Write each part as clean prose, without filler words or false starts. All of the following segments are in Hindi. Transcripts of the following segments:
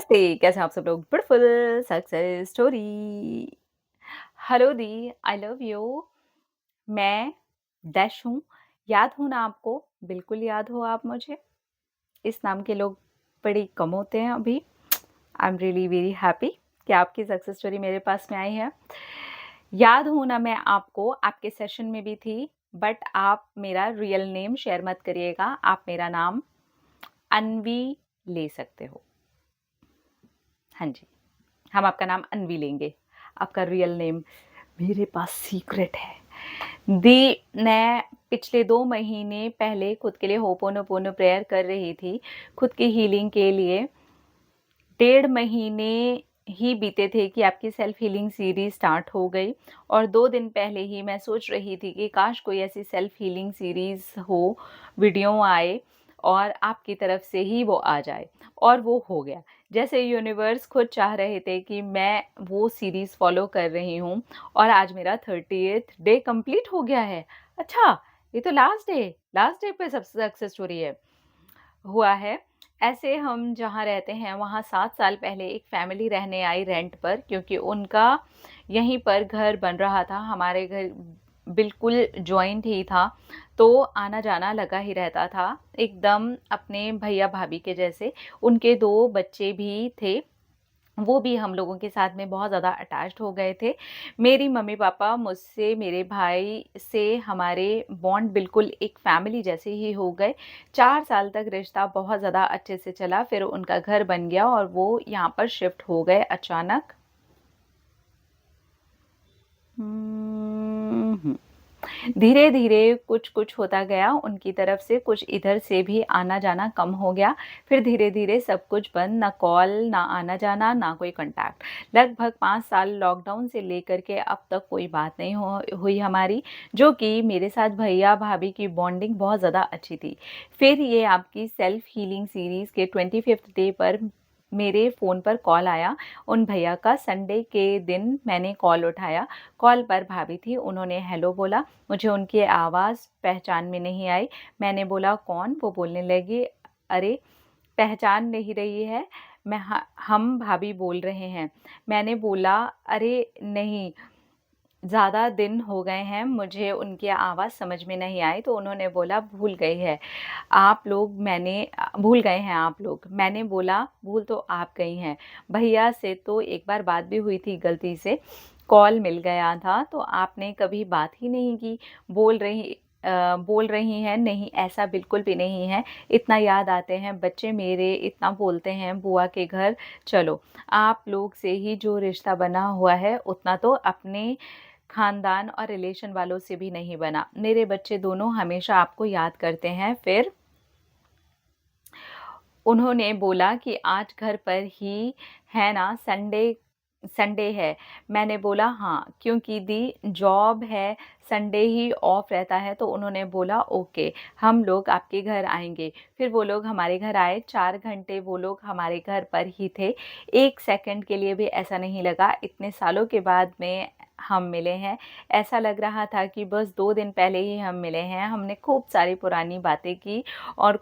नमस्ते, कैसे हैं आप सब लोग? Beautiful success story. Hello the, I love you. मैं डैश हूँ। याद हूँ ना आपको? बिल्कुल याद हो आप मुझे। इस नाम के लोग बड़े कम होते हैं अभी। I am really very happy कि आपकी सक्सेस स्टोरी मेरे पास में आई है। याद हूँ ना मैं आपको, आपके सेशन में भी थी, बट आप मेरा रियल नेम शेयर मत करिएगा। आप मेरा नाम अन्वी ले सकते हो। हाँ जी, हम आपका नाम अन्वी लेंगे। आपका रियल नेम मेरे पास सीक्रेट है। मैं पिछले 2 महीने पहले खुद के लिए होपोनोपोनो प्रेयर कर रही थी, खुद की हीलिंग के लिए। 1.5 महीने ही बीते थे कि आपकी सेल्फ हीलिंग सीरीज़ स्टार्ट हो गई और 2 दिन पहले ही मैं सोच रही थी कि काश कोई ऐसी सेल्फ हीलिंग सीरीज़ हो, वीडियो आए और आपकी तरफ से ही वो आ जाए, और वो हो गया। जैसे यूनिवर्स खुद चाह रहे थे कि मैं वो सीरीज़ फ़ॉलो कर रही हूँ और आज मेरा 30th डे कंप्लीट हो गया है। अच्छा, ये तो लास्ट डे पे सब सक्सेस स्टोरी है। हुआ है। ऐसे हम जहाँ रहते हैं वहाँ 7 साल पहले एक फैमिली रहने आई रेंट पर, क्योंकि उनका यहीं पर घर बन रहा था। हमारे घर बिल्कुल जॉइंट ही था, तो आना-जाना लगा ही रहता था, एकदम अपने भैया-भाभी के जैसे। उनके 2 बच्चे भी थे, वो भी हम लोगों के साथ में बहुत ज़्यादा अटैच्ड हो गए थे। मेरी मम्मी-पापा मुझसे, मेरे भाई से हमारे बॉन्ड बिल्कुल एक फैमिली जैसे ही हो गए। 4 साल तक रिश्ता बहुत ज़्यादा अच्छे से चला, फिर उनका घर बन गया और वो यहाँ पर शिफ्ट हो गए अचानक। हुँ। धीरे-धीरे कुछ-कुछ होता गया उनकी तरफ से, कुछ इधर से भी आना-जाना कम हो गया। फिर धीरे-धीरे सब कुछ बंद, ना कॉल, ना आना-जाना, ना कोई कॉन्टैक्ट। लगभग 5 साल लॉकडाउन से लेकर के अब तक कोई बात नहीं हुई हमारी, जो कि मेरे साथ भैया-भाभी की बॉन्डिंग बहुत ज़्यादा अच्छी थी। फिर ये आपकी सेल्फ हीलिंग सीरीज़ के 25th डे पर मेरे फ़ोन पर कॉल आया उन भैया का। संडे के दिन मैंने कॉल उठाया। कॉल पर भाभी थी, उन्होंने हेलो बोला। मुझे उनकी आवाज़ पहचान में नहीं आई। मैंने बोला कौन? वो बोलने लगी, अरे! पहचान नहीं रही है? हम भाभी बोल रहे हैं। मैंने बोला, अरे नहीं, ज़्यादा दिन हो गए हैं, मुझे उनकी आवाज़ समझ में नहीं आई। तो उन्होंने बोला भूल गई है आप लोग, भूल गए हैं आप लोग। मैंने बोला भूल तो आप गई हैं। भैया से तो एक बार बात भी हुई थी गलती से, कॉल मिल गया था, तो आपने कभी बात ही नहीं की। बोल रही हैं, नहीं ऐसा बिल्कुल भी नहीं है। इतना याद आते हैं बच्चे मेरे, इतना बोलते हैं बुआ के घर चलो। आप लोग से ही जो रिश्ता बना हुआ है, उतना तो अपने खानदान और रिलेशन वालों से भी नहीं बना। मेरे बच्चे दोनों हमेशा आपको याद करते हैं। फिर उन्होंने बोला कि आज घर पर ही है ना, संडे संडे है। मैंने बोला हाँ, क्योंकि दी जॉब है, संडे ही ऑफ रहता है। तो उन्होंने बोला ओके, हम लोग आपके घर आएँगे। फिर वो लोग हमारे घर आए, 4 घंटे वो लोग हमारे घर पर ही थे। 1 सेकंड के लिए भी ऐसा नहीं लगा, इतने सालों के बाद में हम मिले हैं। ऐसा लग रहा था कि बस 2 दिन पहले ही हम मिले हैं। हमने खूब सारी पुरानी बातें की और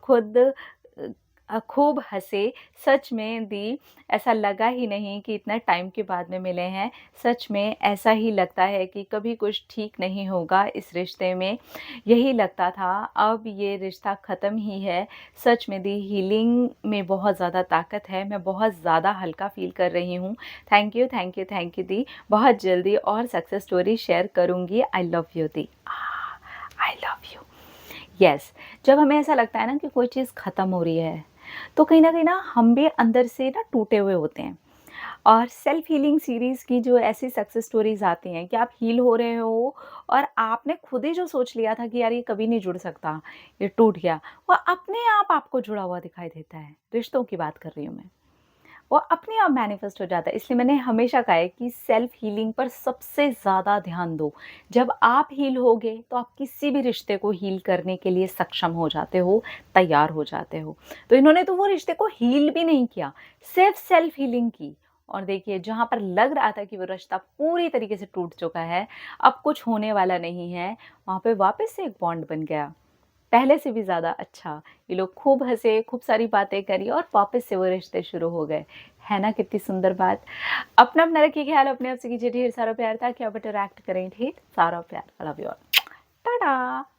खूब हँसे। सच में दी, ऐसा लगा ही नहीं कि इतना टाइम के बाद में मिले हैं। सच में ऐसा ही लगता है कि कभी कुछ ठीक नहीं होगा इस रिश्ते में। यही लगता था, अब ये रिश्ता ख़त्म ही है। सच में दी, हीलिंग में बहुत ज़्यादा ताकत है। मैं बहुत ज़्यादा हल्का फ़ील कर रही हूँ। Thank you, thank you, thank you दी। बहुत जल्दी और सक्सेस स्टोरी शेयर करूँगी। आई लव यू दी। I love you. यस, जब हमें ऐसा लगता है ना कि कोई चीज़ ख़त्म हो रही है, तो कहीं न कहीं ना हम भी अंदर से ना टूटे हुए होते हैं। और सेल्फ हीलिंग सीरीज़ की जो ऐसी सक्सेस स्टोरीज़ आती हैं कि आप हील हो रहे हो और आपने खुद ही जो सोच लिया था कि यार ये कभी नहीं जुड़ सकता, ये टूट गया, वो अपने आप आपको जुड़ा हुआ दिखाई देता है। रिश्तों की बात कर रही हूँ मैं। वो अपने आप मैनिफेस्ट हो जाता है। इसलिए मैंने हमेशा कहा है कि सेल्फ हीलिंग पर सबसे ज़्यादा ध्यान दो। जब आप हील होगे तो आप किसी भी रिश्ते को हील करने के लिए सक्षम हो जाते हो, तैयार हो जाते हो। तो इन्होंने तो वो रिश्ते को हील भी नहीं किया, सिर्फ सेल्फ हीलिंग की। और देखिए, जहाँ पर लग रहा था कि वो रिश्ता पूरी तरीके से टूट चुका है, अब कुछ होने वाला नहीं है, वहाँ पे वापस से एक बॉन्ड बन गया। पहले से भी ज़्यादा अच्छा। ये लोग खूब हँसे, खूब सारी बातें करी और वापस से वो रिश्ते शुरू हो गए। है ना कितनी सुंदर बात? अपना-अपना रखिए ख़्याल, अपने आप से कीजिए ढेर सारा प्यार ताकि आप इंटरैक्ट करें ढेर सारा प्यार। आई लव यू ऑल। टाटा।